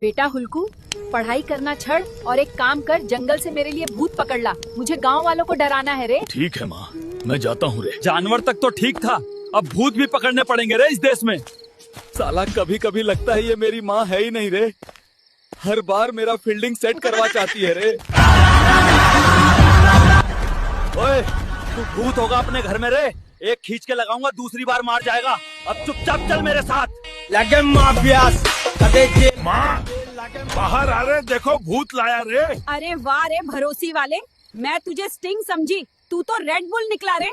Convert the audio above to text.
बेटा हुल्कू, पढ़ाई करना छोड़ और एक काम कर, जंगल से मेरे लिए भूत पकड़ ला। मुझे गांव वालों को डराना है रे। ठीक है माँ, मैं जाता हूँ रे। जानवर तक तो ठीक था, अब भूत भी पकड़ने पड़ेंगे रे इस देश में। साला कभी कभी लगता है ये मेरी माँ है ही नहीं रे। हर बार मेरा फील्डिंग सेट करवा चाहती है रे। ओए, तू भूत होगा अपने घर में रे। एक खींच के लगाऊंगा, दूसरी बार मार जाएगा। अब चुपचाप चल मेरे साथ। लगे माफियास माँ, बाहर आ रहे, देखो भूत लाया रे। अरे वाह रे भरोसी वाले, मैं तुझे स्टिंग समझी, तू तो रेड बुल निकला रे।